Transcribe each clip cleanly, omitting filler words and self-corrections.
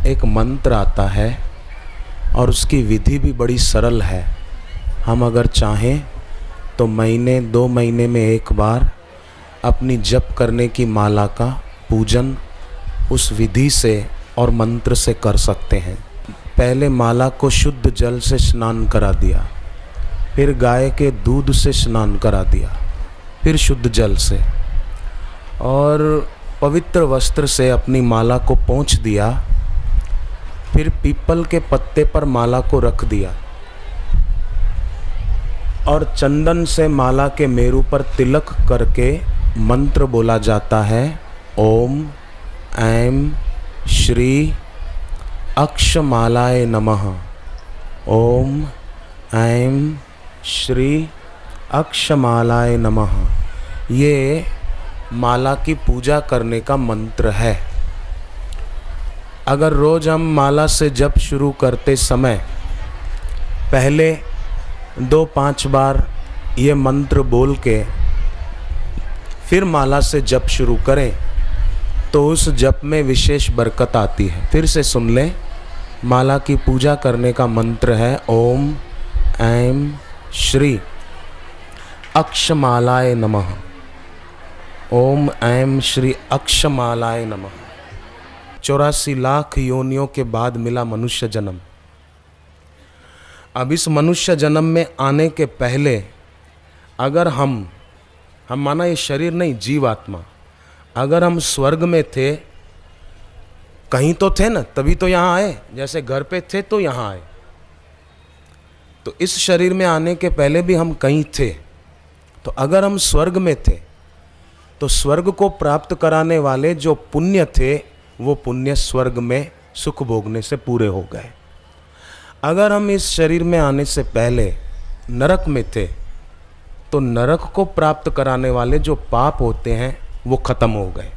एक मंत्र आता है और उसकी विधि भी बड़ी सरल है। हम अगर चाहें तो महीने 2 महीने में एक बार अपनी जप करने की माला का पूजन उस विधि से और मंत्र से कर सकते हैं। पहले माला को शुद्ध जल से स्नान करा दिया, फिर गाय के दूध से स्नान करा दिया, फिर शुद्ध जल से, और पवित्र वस्त्र से अपनी माला को पोंछ दिया, फिर पीपल के पत्ते पर माला को रख दिया और चंदन से माला के मेरु पर तिलक करके मंत्र बोला जाता है, ओम ऐं श्री अक्षमालाय नमः। ओम ऐं श्री अक्षमालाय नमः। ये माला की पूजा करने का मंत्र है। अगर रोज़ हम माला से जप शुरू करते समय पहले 2-5 बार ये मंत्र बोल के फिर माला से जप शुरू करें तो उस जप में विशेष बरकत आती है। फिर से सुन लें, माला की पूजा करने का मंत्र है ओम ऐं श्री अक्षमालाय नमः। ओम ऐं श्री अक्षमालाय नमः। 84 लाख योनियों के बाद मिला मनुष्य जन्म। अब इस मनुष्य जन्म में आने के पहले अगर हम माना ये शरीर नहीं, जीवात्मा, अगर हम स्वर्ग में थे, कहीं तो थे ना, तभी तो यहाँ आए। जैसे घर पे थे तो यहाँ आए, तो इस शरीर में आने के पहले भी हम कहीं थे। तो अगर हम स्वर्ग में थे तो स्वर्ग को प्राप्त कराने वाले जो पुण्य थे वो पुण्य स्वर्ग में सुख भोगने से पूरे हो गए। अगर हम इस शरीर में आने से पहले नरक में थे तो नरक को प्राप्त कराने वाले जो पाप होते हैं वो खत्म हो गए।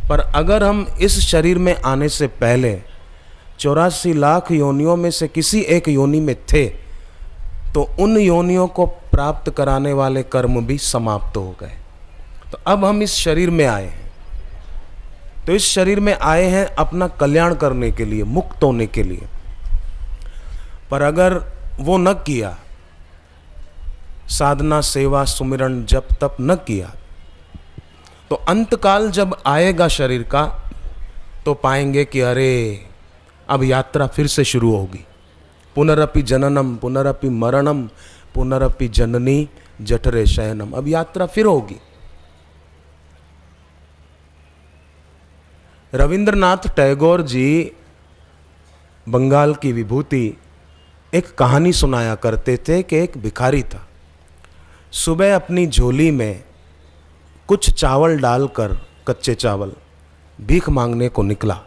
पर अगर हम इस शरीर में आने से पहले 84 लाख योनियों में से किसी एक योनि में थे तो उन योनियों को प्राप्त कराने वाले कर्म भी समाप्त हो गए। तो अब हम इस शरीर में आए हैं, तो इस शरीर में आए हैं अपना कल्याण करने के लिए, मुक्त होने के लिए। पर अगर वो न किया, साधना सेवा सुमिरन जप तप न किया, तो अंतकाल जब आएगा शरीर का तो पाएंगे कि अरे अब यात्रा फिर से शुरू होगी। पुनरपि जननम पुनरपि मरणम पुनरपि जननी जठरे शयनम। अब यात्रा फिर होगी। रविंद्रनाथ टैगोर जी बंगाल की विभूति एक कहानी सुनाया करते थे कि एक भिखारी था। सुबह अपनी झोली में कुछ चावल डालकर, कच्चे चावल, भीख मांगने को निकला।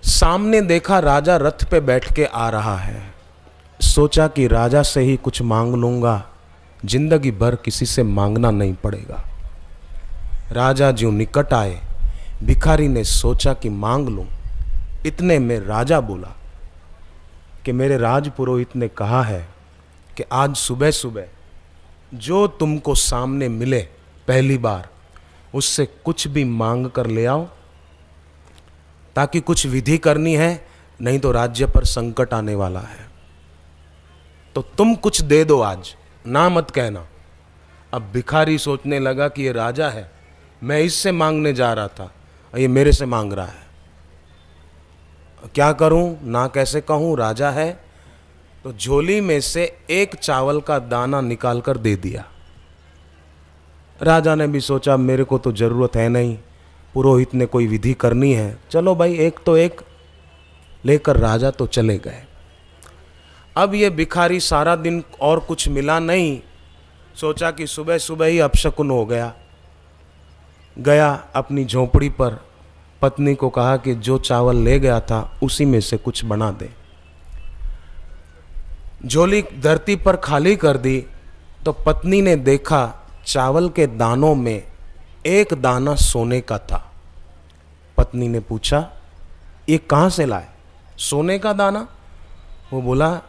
सामने देखा राजा रथ पे बैठ के आ रहा है। सोचा कि राजा से ही कुछ मांग लूंगा, जिंदगी भर किसी से मांगना नहीं पड़ेगा। राजा ज्यों निकट आए, भिखारी ने सोचा कि मांग लूं। इतने में राजा बोला कि मेरे राजपुरोहित ने कहा है कि आज सुबह सुबह जो तुमको सामने मिले पहली बार, उससे कुछ भी मांग कर ले आओ, ताकि कुछ विधि करनी है, नहीं तो राज्य पर संकट आने वाला है। तो तुम कुछ दे दो आज, ना मत कहना। अब भिखारी सोचने लगा कि ये राजा है, मैं इससे मांगने जा रहा था, ये मेरे से मांग रहा है, क्या करूं, ना कैसे कहूं, राजा है। तो झोली में से एक चावल का दाना निकाल कर दे दिया। राजा ने भी सोचा मेरे को तो जरूरत है नहीं, पुरोहित ने कोई विधि करनी है, चलो भाई एक तो एक लेकर राजा तो चले गए। अब ये भिखारी सारा दिन और कुछ मिला नहीं, सोचा कि सुबह सुबह ही अपशकुन हो गया। गया अपनी झोपड़ी पर, पत्नी को कहा कि जो चावल ले गया था उसी में से कुछ बना दे। झोली धरती पर खाली कर दी तो पत्नी ने देखा चावल के दानों में एक दाना सोने का था। पत्नी ने पूछा ये कहाँ से लाए, सोने का दाना? वो बोला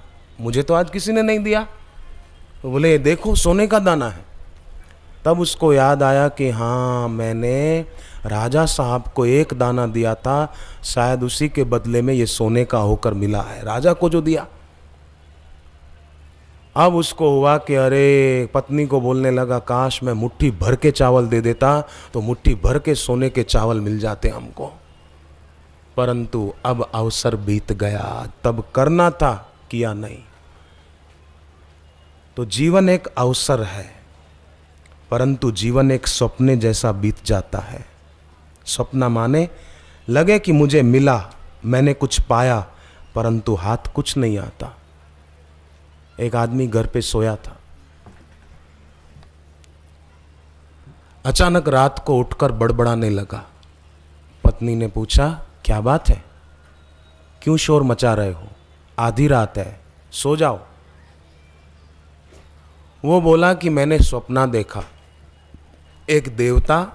मुझे तो आज किसी ने नहीं दिया। वो बोले ये देखो सोने का दाना है। तब उसको याद आया कि हाँ, मैंने राजा साहब को एक दाना दिया था, शायद उसी के बदले में ये सोने का होकर मिला है, राजा को जो दिया। अब उसको हुआ कि अरे, पत्नी को बोलने लगा, काश मैं मुट्ठी भर के चावल दे देता तो मुट्ठी भर के सोने के चावल मिल जाते हमको। परंतु अब अवसर बीत गया, तब करना था, किया नहीं। तो जीवन एक अवसर है, परंतु जीवन एक सपने जैसा बीत जाता है। सपना माने लगे कि मुझे मिला, मैंने कुछ पाया, परंतु हाथ कुछ नहीं आता। एक आदमी घर पे सोया था, अचानक रात को उठकर बड़बड़ाने लगा। पत्नी ने पूछा, क्या बात है, क्यों शोर मचा रहे हो, आधी रात है, सो जाओ। वो बोला कि मैंने सपना देखा, एक देवता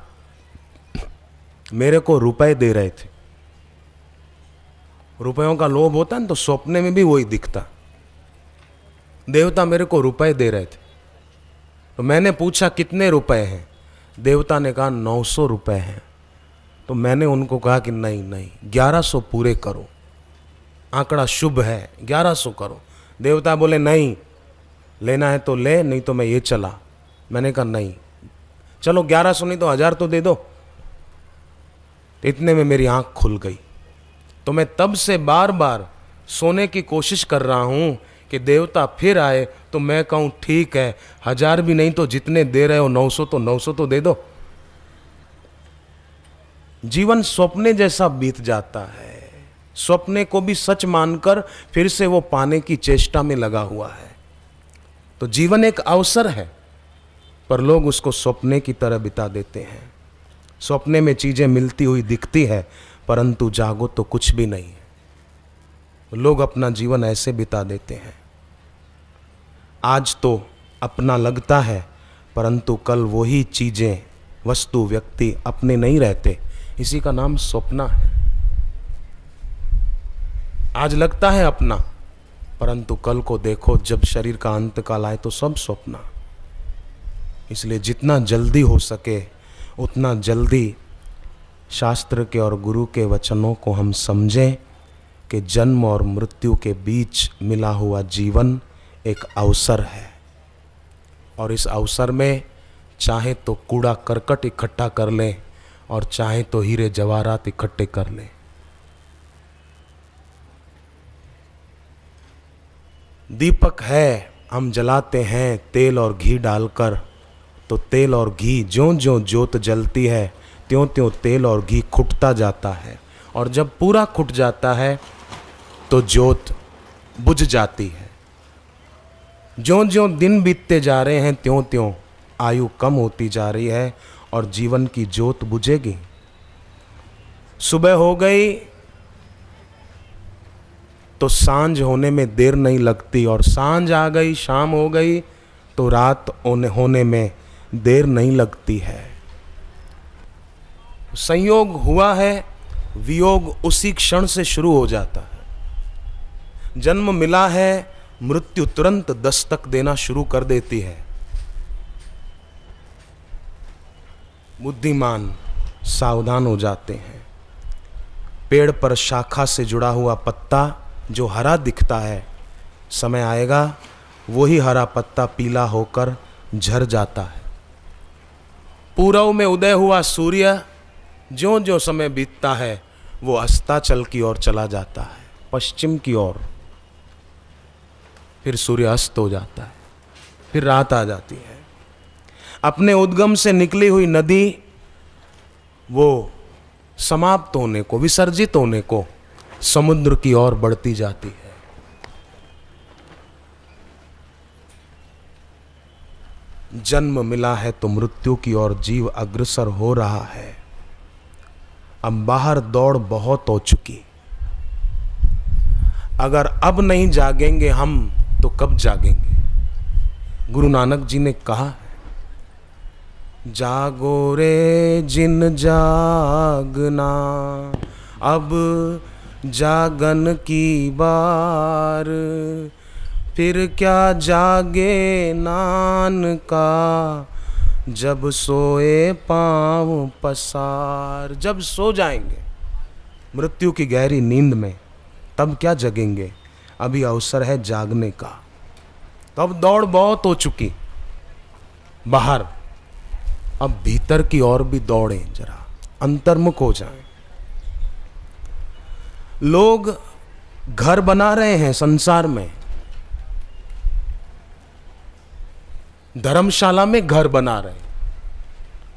मेरे को रुपए दे रहे थे। रुपयों का लोभ होता है ना, तो सपने में भी वही दिखता। देवता मेरे को रुपए दे रहे थे, तो मैंने पूछा कितने रुपए हैं। देवता ने कहा 900 रुपए हैं। तो मैंने उनको कहा कि नहीं नहीं, 1100 पूरे करो, आंकड़ा शुभ है, 1100 करो। देवता बोले नहीं, लेना है तो ले, नहीं तो मैं ये चला। मैंने कहा नहीं, चलो 1100 नहीं तो 1000 तो दे दो। इतने में मेरी आंख खुल गई। तो मैं तब से बार बार सोने की कोशिश कर रहा हूं कि देवता फिर आए तो मैं कहूं ठीक है, 1000 भी नहीं तो जितने दे रहे हो 900 तो दे दो। जीवन स्वप्ने जैसा बीत जाता है, स्वप्ने को भी सच मानकर फिर से वो पाने की चेष्टा में लगा हुआ है। तो जीवन एक अवसर है, पर लोग उसको सपने की तरह बिता देते हैं। सपने में चीजें मिलती हुई दिखती है, परंतु जागो तो कुछ भी नहीं है। लोग अपना जीवन ऐसे बिता देते हैं। आज तो अपना लगता है, परंतु कल वही चीजें, वस्तु, व्यक्ति अपने नहीं रहते। इसी का नाम सपना है। आज लगता है अपना, परंतु कल को देखो, जब शरीर का अंत काल आए तो सब सपना। इसलिए जितना जल्दी हो सके उतना जल्दी शास्त्र के और गुरु के वचनों को हम समझें कि जन्म और मृत्यु के बीच मिला हुआ जीवन एक अवसर है, और इस अवसर में चाहे तो कूड़ा करकट इकट्ठा कर लें और चाहे तो हीरे जवाहरात इकट्ठे कर लें। दीपक है, हम जलाते हैं तेल और घी डालकर, तो तेल और घी ज्यों ज्यों ज्योत जलती है त्यों त्यों तेल और घी खुटता जाता है, और जब पूरा खुट जाता है तो ज्योत बुझ जाती है। ज्यों ज्यों दिन बीतते जा रहे हैं त्यों त्यों आयु कम होती जा रही है और जीवन की ज्योत बुझेगी। सुबह हो गई तो सांझ होने में देर नहीं लगती, और सांझ आ गई, शाम हो गई तो रात होने में देर नहीं लगती है। संयोग हुआ है, वियोग उसी क्षण से शुरू हो जाता है। जन्म मिला है, मृत्यु तुरंत दस्तक देना शुरू कर देती है। बुद्धिमान सावधान हो जाते हैं। पेड़ पर शाखा से जुड़ा हुआ पत्ता जो हरा दिखता है, समय आएगा वही हरा पत्ता पीला होकर झड़ जाता है। पूर्व में उदय हुआ सूर्य ज्यों ज्यों समय बीतता है वो अस्ताचल की ओर चला जाता है, पश्चिम की ओर। फिर सूर्य अस्त हो जाता है, फिर रात आ जाती है। अपने उद्गम से निकली हुई नदी वो समाप्त होने को, विसर्जित होने को समुद्र की ओर बढ़ती जाती है। जन्म मिला है तो मृत्यु की ओर जीव अग्रसर हो रहा है। अब बाहर दौड़ बहुत हो चुकी। अगर अब नहीं जागेंगे हम तो कब जागेंगे? गुरु नानक जी ने कहा, जागो रे जिन जागना, अब जागन की बार, फिर क्या जागे नान का, जब सोए पाँव पसार, जब सो जाएंगे मृत्यु की गहरी नींद में, तब क्या जगेंगे, अभी अवसर है जागने का। तब दौड़ बहुत हो चुकी बाहर, अब भीतर की ओर भी दौड़ें, जरा अंतर्मुख हो जाएं। लोग घर बना रहे हैं संसार में, धर्मशाला में घर बना रहे हैं,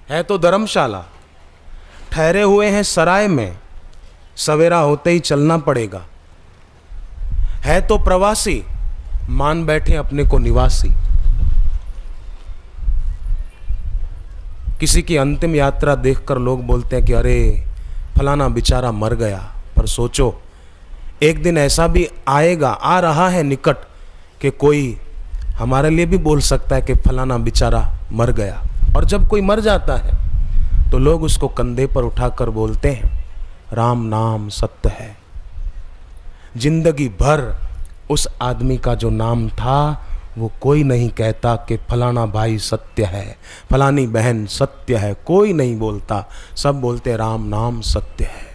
है तो धर्मशाला, ठहरे हुए हैं सराय में, सवेरा होते ही चलना पड़ेगा। है तो प्रवासी, मान बैठे अपने को निवासी। किसी की अंतिम यात्रा देखकर लोग बोलते हैं कि अरे फलाना बेचारा मर गया, पर सोचो एक दिन ऐसा भी आएगा, आ रहा है निकट, कि कोई हमारे लिए भी बोल सकता है कि फलाना बेचारा मर गया। और जब कोई मर जाता है तो लोग उसको कंधे पर उठाकर बोलते हैं राम नाम सत्य है। जिंदगी भर उस आदमी का जो नाम था वो कोई नहीं कहता कि फलाना भाई सत्य है, फलानी बहन सत्य है, कोई नहीं बोलता, सब बोलते राम नाम सत्य है।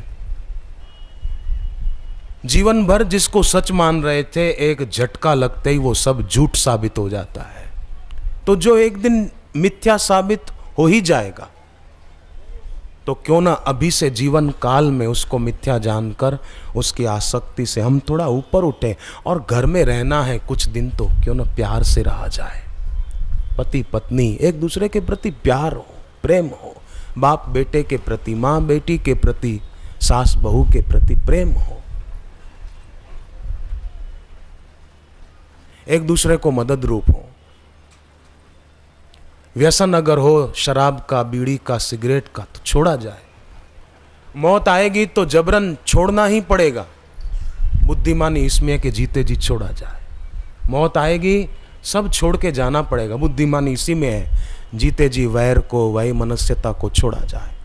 जीवन भर जिसको सच मान रहे थे, एक झटका लगते ही वो सब झूठ साबित हो जाता है। तो जो एक दिन मिथ्या साबित हो ही जाएगा, तो क्यों ना अभी से जीवन काल में उसको मिथ्या जानकर उसकी आसक्ति से हम थोड़ा ऊपर उठें। और घर में रहना है कुछ दिन, तो क्यों ना प्यार से रहा जाए। पति पत्नी एक दूसरे के प्रति प्यार हो, प्रेम हो, बाप बेटे के प्रति, माँ बेटी के प्रति, सास बहू के प्रति प्रेम हो, एक दूसरे को मदद रूप हो। व्यसन अगर हो शराब का, बीड़ी का, सिगरेट का, तो छोड़ा जाए। मौत आएगी तो जबरन छोड़ना ही पड़ेगा, बुद्धिमानी इसमें है कि जीते जी छोड़ा जाए। मौत आएगी सब छोड़ के जाना पड़ेगा, बुद्धिमानी इसी में है, जीते जी वैर को, वही मनस्यता को छोड़ा जाए।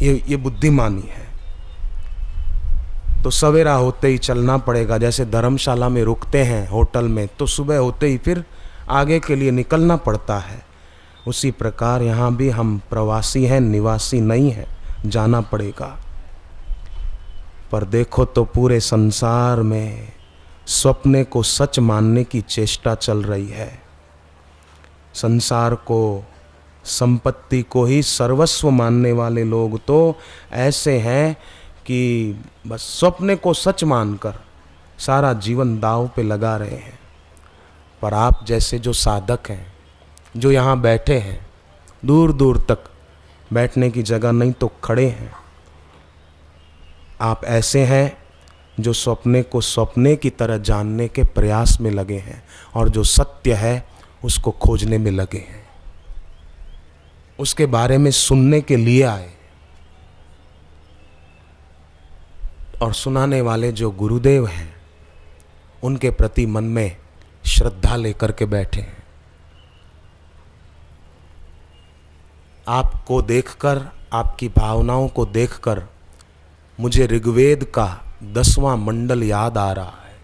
ये बुद्धिमानी है। तो सवेरा होते ही चलना पड़ेगा। जैसे धर्मशाला में रुकते हैं होटल में, तो सुबह होते ही फिर आगे के लिए निकलना पड़ता है। उसी प्रकार यहाँ भी हम प्रवासी हैं, निवासी नहीं हैं, जाना पड़ेगा। पर देखो तो पूरे संसार में स्वप्ने को सच मानने की चेष्टा चल रही है। संसार को, संपत्ति को ही सर्वस्व मानने वाले लोग तो ऐसे हैं कि बस स्वप्ने को सच मानकर सारा जीवन दांव पे लगा रहे हैं। पर आप जैसे जो साधक हैं, जो यहाँ बैठे हैं, दूर दूर तक बैठने की जगह नहीं तो खड़े हैं, आप ऐसे हैं जो स्वप्ने को स्वप्ने की तरह जानने के प्रयास में लगे हैं, और जो सत्य है उसको खोजने में लगे हैं, उसके बारे में सुनने के लिए आए। और सुनाने वाले जो गुरुदेव हैं, उनके प्रति मन में श्रद्धा लेकर के बैठे हैं। आपको देखकर, आपकी भावनाओं को देखकर मुझे ऋग्वेद का 10वां मंडल याद आ रहा है।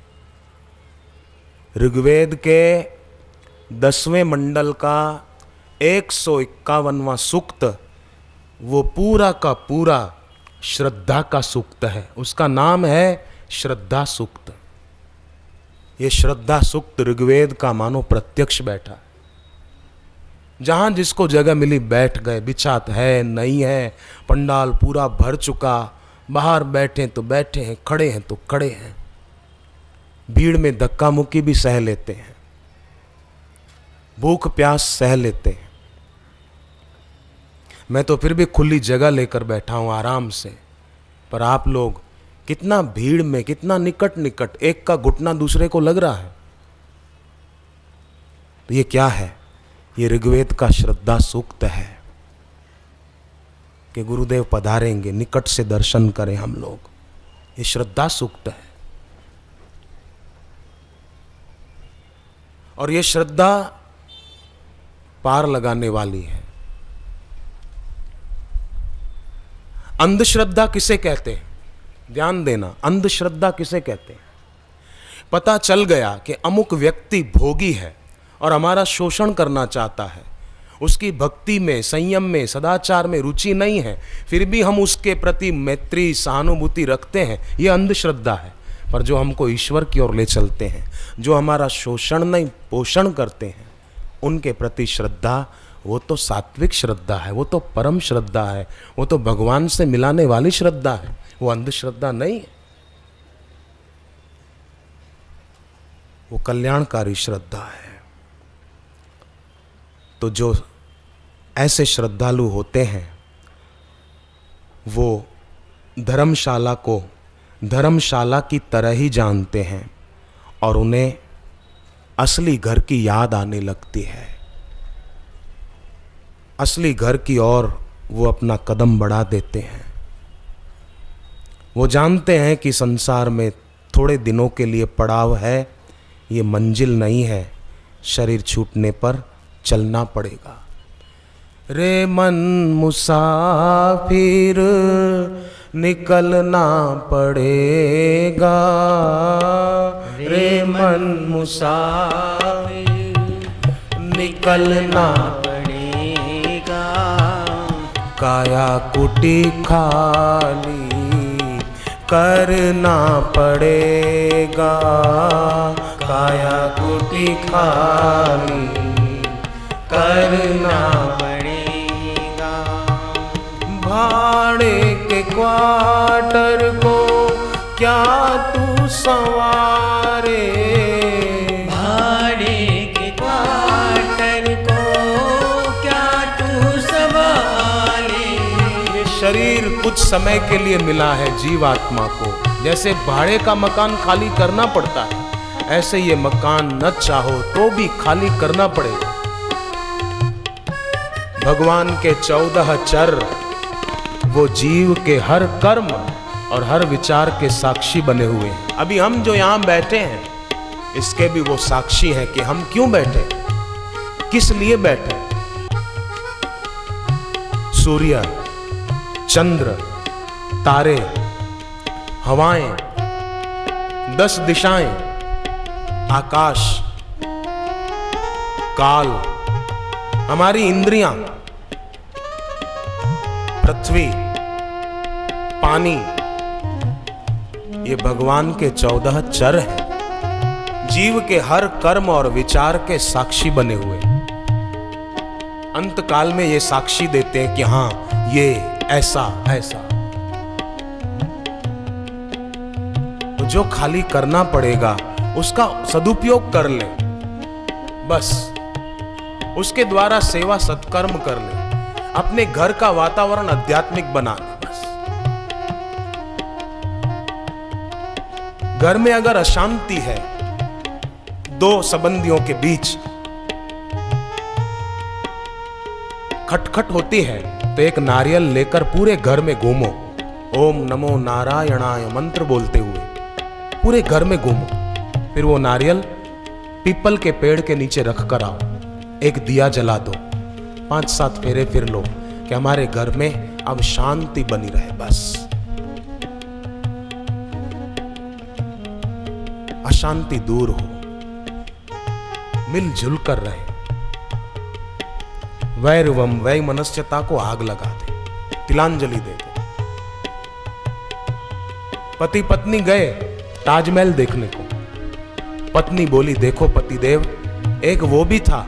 ऋग्वेद के 10वें मंडल का 151वां सूक्त, वो पूरा का पूरा श्रद्धा का सूक्त है। उसका नाम है श्रद्धा सूक्त। ये श्रद्धा सूक्त ऋग्वेद का मानो प्रत्यक्ष बैठा है। जहां जिसको जगह मिली बैठ गए, बिछात है नहीं है, पंडाल पूरा भर चुका, बाहर बैठे तो बैठे हैं, खड़े हैं तो खड़े हैं। भीड़ में धक्का मुक्की भी सह लेते हैं, भूख प्यास सह लेते हैं। मैं तो फिर भी खुली जगह लेकर बैठा हूं आराम से, पर आप लोग कितना भीड़ में, कितना निकट निकट, एक का घुटना दूसरे को लग रहा है। तो ये क्या है? ये ऋग्वेद का श्रद्धा सूक्त है कि गुरुदेव पधारेंगे, निकट से दर्शन करें हम लोग। ये श्रद्धा सूक्त है। और ये श्रद्धा पार लगाने वाली है। अंधश्रद्धा किसे कहते हैं? ध्यान देना, अंधश्रद्धा किसे कहते हैं? पता चल गया कि अमुक व्यक्ति भोगी है, और हमारा शोषण करना चाहता है, उसकी भक्ति में, संयम में, सदाचार में रुचि नहीं है, फिर भी हम उसके प्रति मैत्री सहानुभूति रखते हैं, ये अंधश्रद्धा है। पर जो हमको ईश्वर की ओर ले चलते हैं, जो हमारा शोषण नहीं पोषण करते हैं, उनके प्रति श्रद्धा, वो तो सात्विक श्रद्धा है, वो तो परम श्रद्धा है, वो तो भगवान से मिलाने वाली श्रद्धा है, वो अंधश्रद्धा नहीं है, वो कल्याणकारी श्रद्धा है। तो जो ऐसे श्रद्धालु होते हैं वो धर्मशाला को धर्मशाला की तरह ही जानते हैं और उन्हें असली घर की याद आने लगती है। असली घर की ओर वो अपना कदम बढ़ा देते हैं। वो जानते हैं कि संसार में थोड़े दिनों के लिए पड़ाव है, ये मंजिल नहीं है, शरीर छूटने पर चलना पड़ेगा। रे मन मुसाफिर निकलना पड़ेगा, रे मन मुसाफिर निकलना पड़ेगा, काया कुटी खाली करना पड़ेगा, काया कुटी खाली करना पड़ेगा। भाड़े के क्वार्टर को क्या तू संवारे, भाड़े के क्वार्टर को क्या तू संवारे। ये शरीर कुछ समय के लिए मिला है जीवात्मा को, जैसे भाड़े का मकान खाली करना पड़ता है, ऐसे ये मकान न चाहो तो भी खाली करना पड़ेगा। भगवान के 14 चर वो जीव के हर कर्म और हर विचार के साक्षी बने हुए हैं। अभी हम जो यहाँ बैठे हैं इसके भी वो साक्षी हैं कि हम क्यों बैठे, किस लिए बैठे। सूर्य, चंद्र, तारे, हवाएं, 10 दिशाएं, आकाश, काल, हमारी इंद्रियां, पृथ्वी, पानी, ये भगवान के 14 चर हैं, जीव के हर कर्म और विचार के साक्षी बने हुए। अंत काल में ये साक्षी देते हैं कि हाँ ये ऐसा ऐसा। तो जो खाली करना पड़ेगा उसका सदुपयोग कर ले, बस उसके द्वारा सेवा सत्कर्म कर ले, अपने घर का वातावरण आध्यात्मिक बना ले। बस घर में अगर अशांति है, दो संबंधियों के बीच खटखट होती है, तो एक नारियल लेकर पूरे घर में घूमो, ओम नमो नारायणाय मंत्र बोलते हुए पूरे घर में घूमो। फिर वो नारियल पीपल के पेड़ के नीचे रख कर आओ, एक दिया जला दो, 5-7 फेरे फिर लो कि हमारे घर में अब शांति बनी रहे। बस अशांति दूर हो, मिलजुल कर रहे। वैरवम वै मनस्यता को आग लगा दे, तिलांजलि दे दे। पति पत्नी गए ताजमहल देखने को, पत्नी बोली देखो पतिदेव, एक वो भी था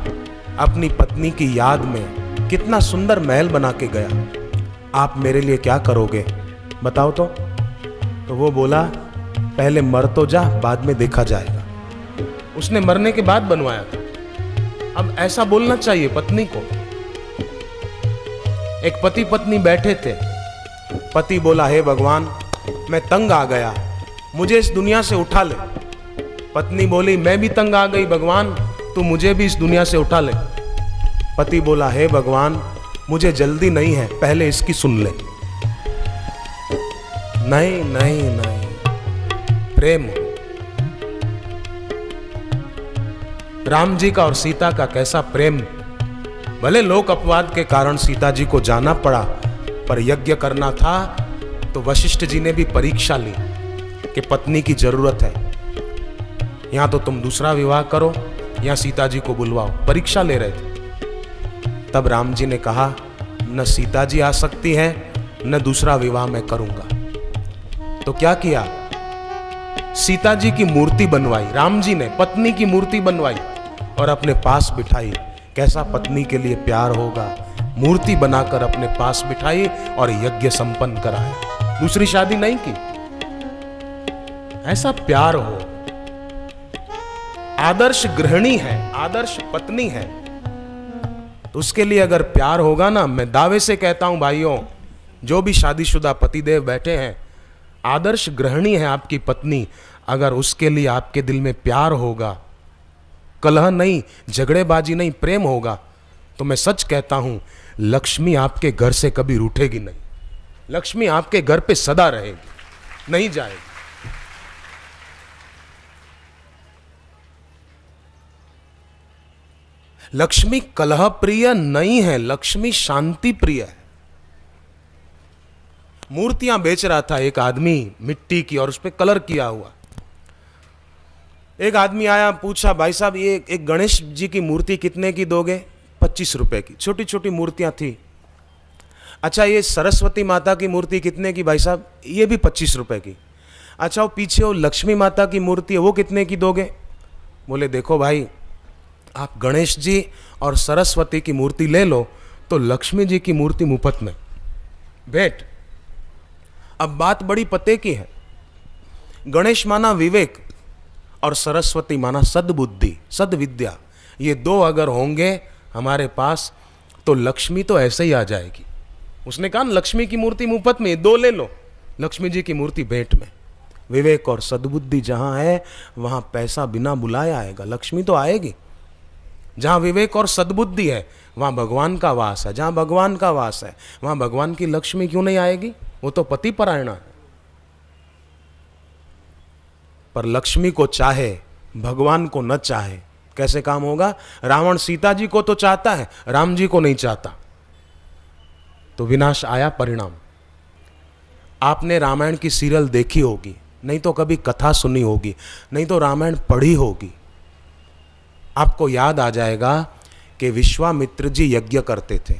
अपनी पत्नी की याद में कितना सुंदर महल बना के गया, आप मेरे लिए क्या करोगे बताओ तो वो बोला पहले मर तो जा, बाद में देखा जाएगा। उसने मरने के बाद बनवाया था। अब ऐसा बोलना चाहिए पत्नी को। एक पति पत्नी बैठे थे, पति बोला हे भगवान मैं तंग आ गया, मुझे इस दुनिया से उठा ले। पत्नी बोली मैं भी तंग आ गई भगवान, तू मुझे भी इस दुनिया से उठा ले। पति बोला हे भगवान मुझे जल्दी नहीं है, पहले इसकी सुन ले। नहीं नहीं नहीं, प्रेम। राम जी का और सीता का कैसा प्रेम। भले लोक अपवाद के कारण सीता जी को जाना पड़ा, पर यज्ञ करना था तो वशिष्ठ जी ने भी परीक्षा ली कि पत्नी की जरूरत है, या तो तुम दूसरा विवाह करो या सीता जी को बुलवाओ, परीक्षा ले रहे थे। तब राम जी ने कहा, न सीता जी आ सकती है, न दूसरा विवाह मैं करूंगा। तो क्या किया, सीता जी की मूर्ति बनवाई, राम जी ने पत्नी की मूर्ति बनवाई और अपने पास बिठाई। कैसा पत्नी के लिए प्यार होगा, मूर्ति बनाकर अपने पास बिठाई और यज्ञ संपन्न कराया। दूसरी शादी नहीं की। ऐसा प्यार हो। आदर्श गृहिणी है, आदर्श पत्नी है, तो उसके लिए अगर प्यार होगा ना, मैं दावे से कहता हूं भाइयों, जो भी शादीशुदा पतिदेव बैठे हैं, आदर्श गृहिणी है आपकी पत्नी, अगर उसके लिए आपके दिल में प्यार होगा, कलह नहीं, झगड़ेबाजी नहीं, प्रेम होगा, तो मैं सच कहता हूं, लक्ष्मी आपके घर से कभी रूठेगी नहीं। लक्ष्मी आपके घर पे सदा रहेगी, नहीं जाएगी। लक्ष्मी कलह प्रिय नहीं है, लक्ष्मी शांति प्रिय है। मूर्तियां बेच रहा था एक आदमी मिट्टी की और उस पर कलर किया हुआ। एक आदमी आया, पूछा, भाई साहब ये एक गणेश जी की मूर्ति कितने की दोगे? 25 रुपए की। छोटी छोटी मूर्तियां थी। अच्छा ये सरस्वती माता की मूर्ति कितने की भाई साहब? ये भी 25 रुपए की। अच्छा वो पीछे वो लक्ष्मी माता की मूर्ति है, वो कितने की दोगे? बोले देखो भाई, आप गणेश जी और सरस्वती की मूर्ति ले लो तो लक्ष्मी जी की मूर्ति मुफ्त में भेंट। अब बात बड़ी पते की है। गणेश माना विवेक और सरस्वती माना सद्बुद्धि, सद्विद्या। ये दो अगर होंगे हमारे पास तो लक्ष्मी तो ऐसे ही आ जाएगी। उसने कहा लक्ष्मी की मूर्ति मुफ्त में, दो ले लो, लक्ष्मी जी की मूर्ति भेंट में। विवेक और सद्बुद्धि जहां है वहां पैसा बिना बुलाए आएगा, लक्ष्मी तो आएगी। जहां विवेक और सद्बुद्धि है वहां भगवान का वास है। जहां भगवान का वास है वहां भगवान की लक्ष्मी क्यों नहीं आएगी? वो तो पति परायणा है। पर लक्ष्मी को चाहे, भगवान को न चाहे, कैसे काम होगा? रावण सीता जी को तो चाहता है, राम जी को नहीं चाहता, तो विनाश आया परिणाम। आपने रामायण की सीरियल देखी होगी, नहीं तो कभी कथा सुनी होगी, नहीं तो रामायण पढ़ी होगी। आपको याद आ जाएगा कि विश्वामित्र जी यज्ञ करते थे।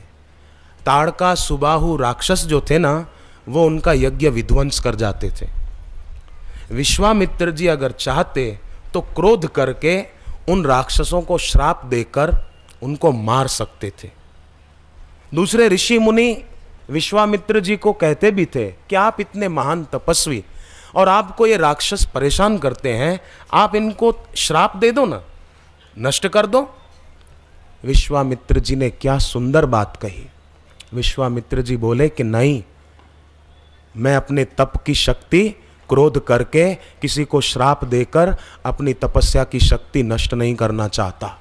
ताड़का सुबाहु राक्षस जो थे ना, वो उनका यज्ञ विध्वंस कर जाते थे। विश्वामित्र जी अगर चाहते तो क्रोध करके उन राक्षसों को श्राप देकर उनको मार सकते थे। दूसरे ऋषि मुनि विश्वामित्र जी को कहते भी थे कि आप इतने महान तपस्वी और आपको ये राक्षस परेशान करते हैं, आप इनको श्राप दे दो ना, नष्ट कर दो। विश्वामित्र जी ने क्या सुंदर बात कही। विश्वामित्र जी बोले कि नहीं, मैं अपने तप की शक्ति क्रोध करके किसी को श्राप देकर अपनी तपस्या की शक्ति नष्ट नहीं करना चाहता।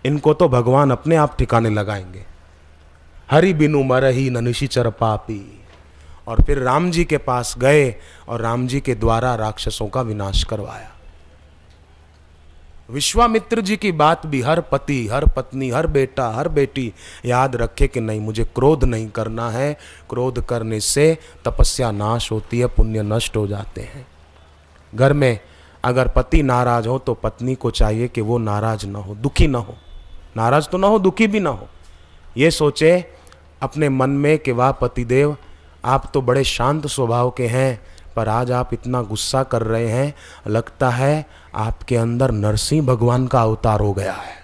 इनको तो भगवान अपने आप ठिकाने लगाएंगे। हरि बिनु मरहि न निशिचर पापी। और फिर राम जी के पास गए और राम जी के द्वारा राक्षसों का विनाश करवाया। विश्वामित्र जी की बात भी हर पति, हर पत्नी, हर बेटा, हर बेटी याद रखे कि नहीं, मुझे क्रोध नहीं करना है। क्रोध करने से तपस्या नाश होती है, पुण्य नष्ट हो जाते हैं। घर में अगर पति नाराज हो तो पत्नी को चाहिए कि वो नाराज ना हो, दुखी ना हो। नाराज तो ना हो, दुखी भी ना हो। ये सोचे अपने मन में कि वाह पतिदेव, आप तो बड़े शांत स्वभाव के हैं, पर आज आप इतना गुस्सा कर रहे हैं, लगता है आपके अंदर नरसिंह भगवान का अवतार हो गया है।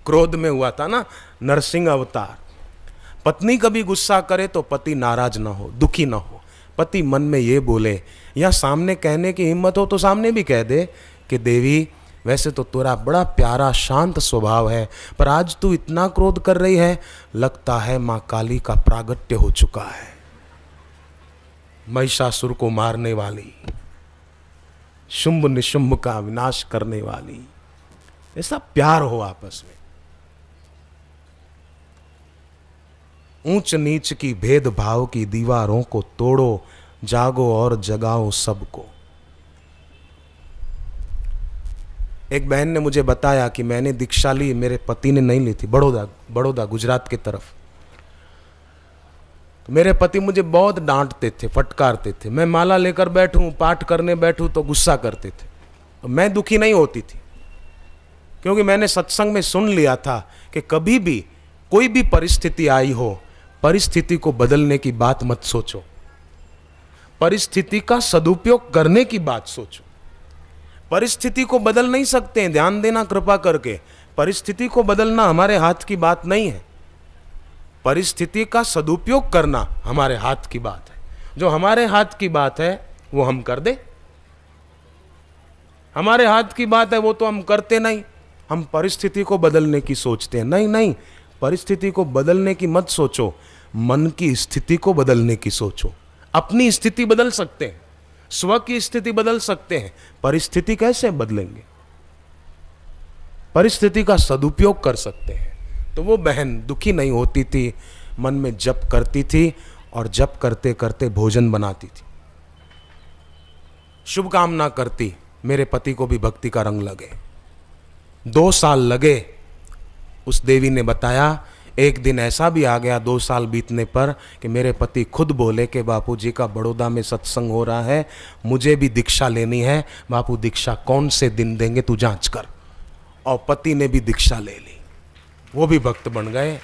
क्रोध में हुआ था ना नरसिंह अवतार। पत्नी कभी गुस्सा करे तो पति नाराज ना हो, दुखी ना हो। पति मन में ये बोले, या सामने कहने की हिम्मत हो तो सामने भी कह दे कि देवी, वैसे तो तेरा बड़ा प्यारा शांत स्वभाव है, पर आज तू इतना क्रोध कर रही है, लगता है माँ काली का प्रागट्य हो चुका है, महिषासुर को मारने वाली, शुंभ निशुंभ का विनाश करने वाली। ऐसा प्यार हो आपस में। ऊंच नीच की भेदभाव की दीवारों को तोड़ो, जागो और जगाओ सबको। एक बहन ने मुझे बताया कि मैंने दीक्षा ली, मेरे पति ने नहीं ली थी, बड़ौदा गुजरात की तरफ। तो मेरे पति मुझे बहुत डांटते थे, फटकारते थे। मैं माला लेकर बैठूं, पाठ करने बैठूं तो गुस्सा करते थे, तो मैं दुखी नहीं होती थी। क्योंकि मैंने सत्संग में सुन लिया था कि कभी भी कोई भी परिस्थिति आई हो, परिस्थिति को बदलने की बात मत सोचो, परिस्थिति का सदुपयोग करने की बात सोचो। परिस्थिति को बदल नहीं सकते हैं, ध्यान देना कृपा करके, परिस्थिति को बदलना हमारे हाथ की बात नहीं है, परिस्थिति का सदुपयोग करना हमारे हाथ की बात है। जो हमारे हाथ की बात है वो हम कर दे, हमारे हाथ की बात है वो तो हम करते नहीं, हम परिस्थिति को बदलने की सोचते हैं। नहीं नहीं, परिस्थिति को बदलने की मत सोचो, मन की स्थिति को बदलने की सोचो। अपनी स्थिति बदल सकते हैं, स्व की स्थिति बदल सकते हैं, परिस्थिति कैसे बदलेंगे? परिस्थिति का सदुपयोग कर सकते हैं। तो वो बहन दुखी नहीं होती थी, मन में जप करती थी और जप करते करते भोजन बनाती थी, शुभ कामना करती, मेरे पति को भी भक्ति का रंग लगे। 2 साल लगे। उस देवी ने बताया, एक दिन ऐसा भी आ गया 2 साल बीतने पर कि मेरे पति खुद बोले कि बापू जी का बड़ौदा में सत्संग हो रहा है, मुझे भी दीक्षा लेनी है। बापू दीक्षा कौन से दिन देंगे तू जांच कर। और पति ने भी दीक्षा ले ली, वो भी भक्त बन गए।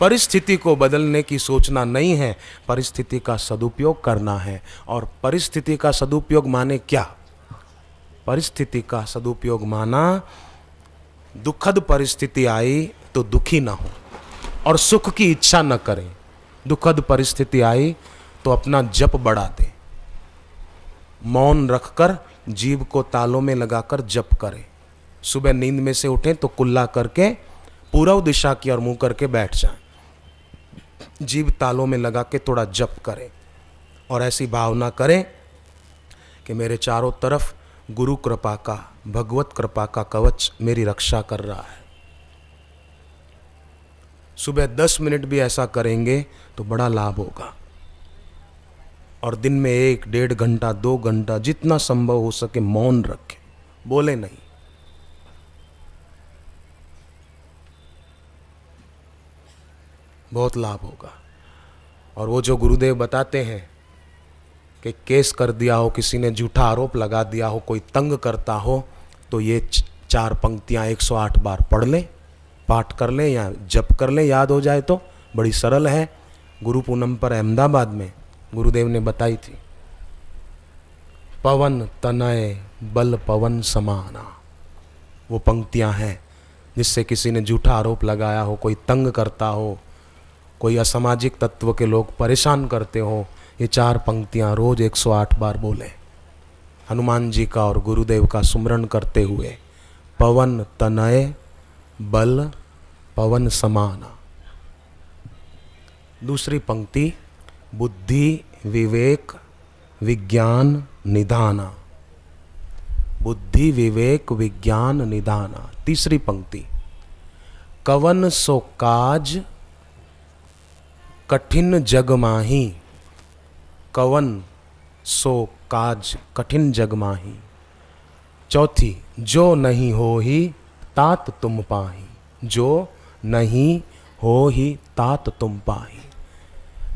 परिस्थिति को बदलने की सोचना नहीं है, परिस्थिति का सदुपयोग करना है। और परिस्थिति का सदुपयोग माने क्या? परिस्थिति का सदुपयोग माना दुखद परिस्थिति आई तो दुखी ना हो और सुख की इच्छा न करें। दुखद परिस्थिति आई तो अपना जप बढ़ा दे, मौन रखकर जीभ को तालों में लगाकर जप करें। सुबह नींद में से उठें तो कुल्ला करके पूर्व दिशा की ओर मुंह करके बैठ जाएं, जीभ तालों में लगा के थोड़ा जप करें और ऐसी भावना करें कि मेरे चारों तरफ गुरु कृपा का, भगवत कृपा का कवच मेरी रक्षा कर रहा है। सुबह 10 मिनट भी ऐसा करेंगे तो बड़ा लाभ होगा। और दिन में 1, 1.5 घंटा, 2 घंटा, जितना संभव हो सके मौन रखें, बोले नहीं। बहुत लाभ होगा। और वो जो गुरुदेव बताते हैं कि केस कर दिया हो, किसी ने झूठा आरोप लगा दिया हो, कोई तंग करता हो, तो ये 4 पंक्तियां 108 बार पढ़ लें, पाठ कर लें या जप कर लें, याद हो जाए तो। बड़ी सरल है। गुरु पूनम पर अहमदाबाद में गुरुदेव ने बताई थी। पवन तनय बल पवन समाना, वो पंक्तियां हैं जिससे किसी ने झूठा आरोप लगाया हो, कोई तंग करता हो, कोई असामाजिक तत्व के लोग परेशान करते हो, ये 4 पंक्तियां रोज 108 बार बोले। हनुमान जी का और गुरुदेव का सुमरण करते हुए, पवन तनय बल पवन समाना। दूसरी पंक्ति, बुद्धि विवेक विज्ञान निधाना, बुद्धि विवेक विज्ञान निधाना। तीसरी पंक्ति, कवन सो काज कठिन जग माही, कवन सो काज कठिन जग माही। चौथी, जो नहीं हो ही तात तुम पाही, जो नहीं हो ही तात तुम पाही।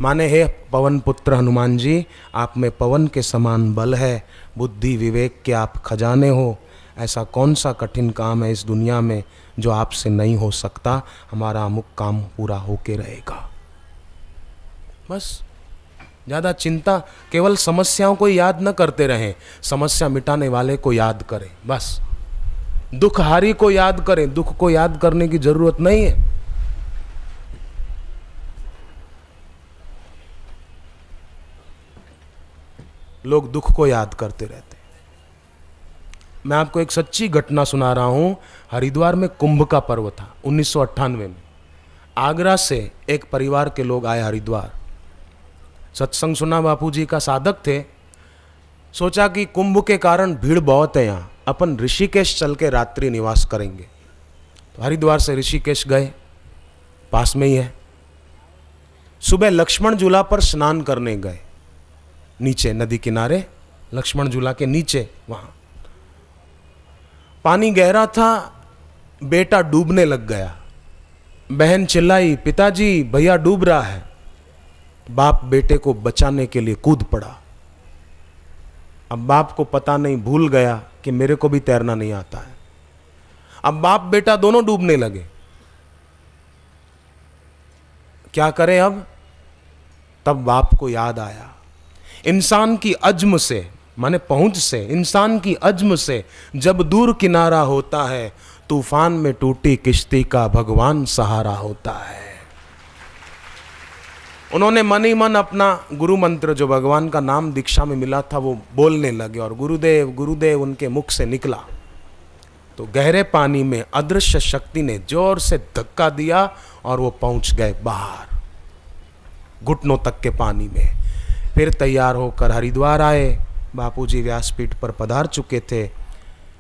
माने हे पवन पुत्र हनुमान जी, आप में पवन के समान बल है, बुद्धि विवेक के आप खजाने हो। ऐसा कौन सा कठिन काम है इस दुनिया में जो आपसे नहीं हो सकता? हमारा अमुक काम पूरा होके रहेगा। बस ज़्यादा चिंता, केवल समस्याओं को याद न करते रहें, समस्या मिटाने वाले को याद करें। बस दुखहारी को याद करें, दुख को याद करने की जरूरत नहीं है। लोग दुख को याद करते रहते हैं। मैं आपको एक सच्ची घटना सुना रहा हूं। हरिद्वार में कुंभ का पर्व था 1998 में। आगरा से एक परिवार के लोग आए हरिद्वार, सत्संग सुना, बापूजी का साधक थे। सोचा कि कुंभ के कारण भीड़ बहुत है यहाँ, अपन ऋषिकेश चल के रात्रि निवास करेंगे। तो हरिद्वार से ऋषिकेश गए, पास में ही है। सुबह लक्ष्मण झूला पर स्नान करने गए, नीचे नदी किनारे लक्ष्मण झूला के नीचे, वहां पानी गहरा था, बेटा डूबने लग गया। बहन चिल्लाई, पिताजी भैया डूब रहा है। बाप बेटे को बचाने के लिए कूद पड़ा। अब बाप को पता नहीं, भूल गया कि मेरे को भी तैरना नहीं आता है। अब बाप बेटा दोनों डूबने लगे। क्या करें अब? तब बाप को याद आया, इंसान की अज्म से, माने पहुंच से, इंसान की अज्म से जब दूर किनारा होता है, तूफान में टूटी किश्ती का भगवान सहारा होता है। उन्होंने मन ही मन अपना गुरु मंत्र, जो भगवान का नाम दीक्षा में मिला था, वो बोलने लगे और गुरुदेव गुरुदेव उनके मुख से निकला। तो गहरे पानी में अदृश्य शक्ति ने जोर से धक्का दिया और वो पहुंच गए बाहर, घुटनों तक के पानी में। फिर तैयार होकर हरिद्वार आए। बापूजी व्यासपीठ पर पधार चुके थे।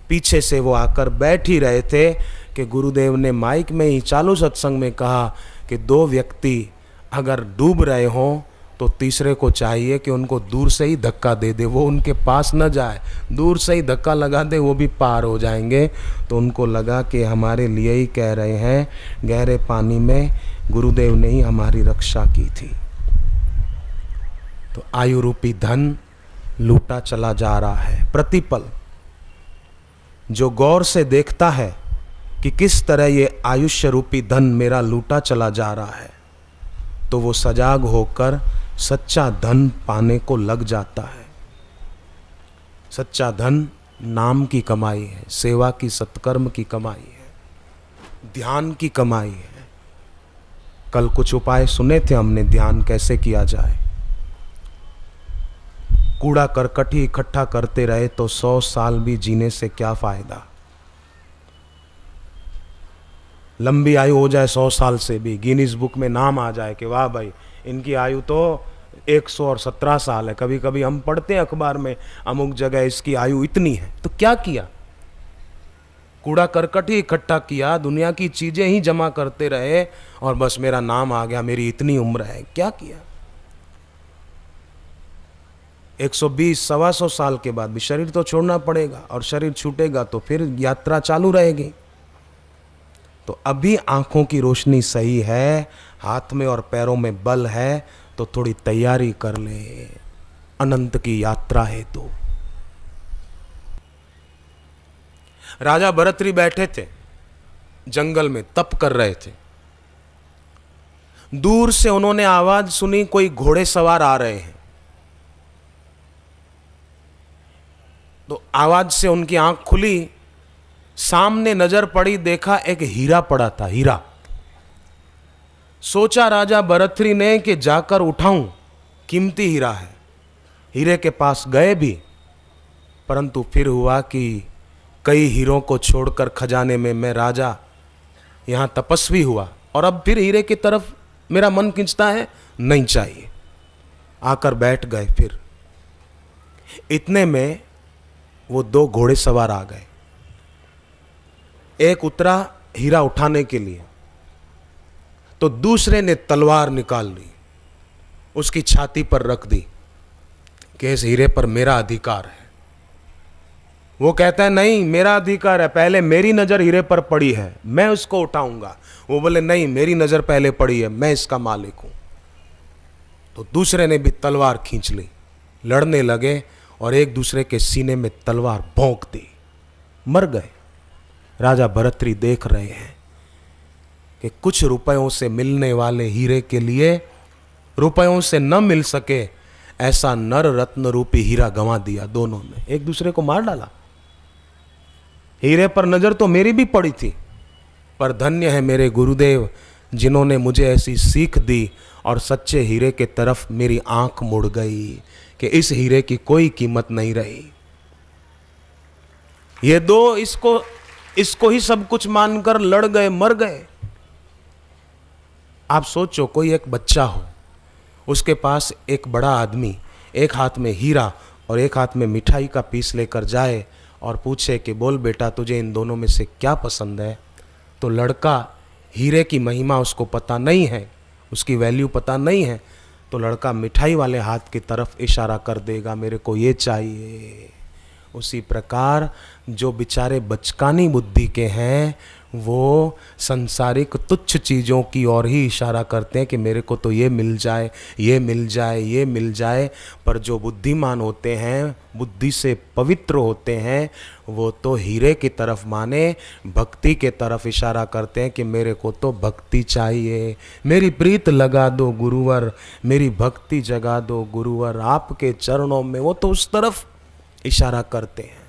पीछे से वो आकर बैठ ही रहे थे कि गुरुदेव ने माइक में ही चालू सत्संग में कहा कि दो व्यक्ति अगर डूब रहे हों तो तीसरे को चाहिए कि उनको दूर से ही धक्का दे दे, वो उनके पास न जाए, दूर से ही धक्का लगा दे, वो भी पार हो जाएंगे। तो उनको लगा कि हमारे लिए ही कह रहे हैं, गहरे पानी में गुरुदेव ने ही हमारी रक्षा की थी। तो आयु रूपी धन लूटा चला जा रहा है प्रतिपल। जो गौर से देखता है कि किस तरह ये आयुष्य रूपी धन मेरा लूटा चला जा रहा है, तो वो सजाग होकर सच्चा धन पाने को लग जाता है। सच्चा धन नाम की कमाई है, सेवा की, सत्कर्म की कमाई है, ध्यान की कमाई है। कल कुछ उपाय सुने थे हमने, ध्यान कैसे किया जाए। कूड़ा करकट ही इकट्ठा करते रहे तो 100 साल भी जीने से क्या फायदा। लंबी आयु हो जाए 100 साल से भी, गिनीज बुक में नाम आ जाए कि वाह भाई इनकी आयु तो 117 साल है। कभी कभी हम पढ़ते हैं अखबार में अमुक जगह इसकी आयु इतनी है। तो क्या किया? कूड़ा करकट ही इकट्ठा किया, दुनिया की चीजें ही जमा करते रहे और बस मेरा नाम आ गया, मेरी इतनी उम्र है। क्या किया? 120 125 साल के बाद भी शरीर तो छोड़ना पड़ेगा और शरीर छूटेगा तो फिर यात्रा चालू रहेगी। तो अभी आंखों की रोशनी सही है, हाथ में और पैरों में बल है, तो थोड़ी तैयारी कर ले अनंत की यात्रा है। तो राजा भरतरी बैठे थे जंगल में, तप कर रहे थे। दूर से उन्होंने आवाज सुनी, कोई घोड़े सवार आ रहे हैं। तो आवाज से उनकी आंख खुली, सामने नजर पड़ी, देखा एक हीरा पड़ा था, हीरा। सोचा राजा भरतरी ने कि जाकर उठाऊं, कीमती हीरा है। हीरे के पास गए भी, परंतु फिर हुआ कि कई हीरों को छोड़कर खजाने में मैं राजा यहां तपस्वी हुआ और अब फिर हीरे की तरफ मेरा मन खींचता है, नहीं चाहिए। आकर बैठ गए। फिर इतने में वो 2 घोड़े सवार आ गए। एक उतरा हीरा उठाने के लिए, तो दूसरे ने तलवार निकाल ली, उसकी छाती पर रख दी कि इस हीरे पर मेरा अधिकार है। वो कहता है नहीं, मेरा अधिकार है, पहले मेरी नजर हीरे पर पड़ी है, मैं उसको उठाऊंगा। वो बोले नहीं, मेरी नजर पहले पड़ी है, मैं इसका मालिक हूं। तो दूसरे ने भी तलवार खींच ली, लड़ने लगे और एक दूसरे के सीने में तलवार भोंक दी, मर गए। राजा भरतरी देख रहे हैं कि कुछ रुपयों से मिलने वाले हीरे के लिए रुपयों से न मिल सके ऐसा नर रत्न रूपी हीरा गंवा दिया। दोनों ने एक दूसरे को मार डाला। हीरे पर नजर तो मेरी भी पड़ी थी, पर धन्य है मेरे गुरुदेव जिन्होंने मुझे ऐसी सीख दी और सच्चे हीरे के तरफ मेरी आंख मुड़ गई कि इस हीरे की कोई कीमत नहीं रही। ये 2 इसको ही सब कुछ मानकर लड़ गए, मर गए। आप सोचो, कोई एक बच्चा हो, उसके पास एक बड़ा आदमी एक हाथ में हीरा और एक हाथ में मिठाई का पीस लेकर जाए और पूछे कि बोल बेटा तुझे इन दोनों में से क्या पसंद है। तो लड़का, हीरे की महिमा उसको पता नहीं है, उसकी वैल्यू पता नहीं है, तो लड़का मिठाई वाले हाथ की तरफ इशारा कर देगा, मेरे को ये चाहिए। उसी प्रकार जो बेचारे बचकानी बुद्धि के हैं वो संसारिक तुच्छ चीज़ों की ओर ही इशारा करते हैं कि मेरे को तो ये मिल जाए, ये मिल जाए, ये मिल जाए। पर जो बुद्धिमान होते हैं, बुद्धि से पवित्र होते हैं, वो तो हीरे की तरफ माने भक्ति के तरफ इशारा करते हैं कि मेरे को तो भक्ति चाहिए, मेरी प्रीत लगा दो गुरुवर, मेरी भक्ति जगा दो गुरुवर, आपके चरणों में। वो तो उस तरफ इशारा करते हैं।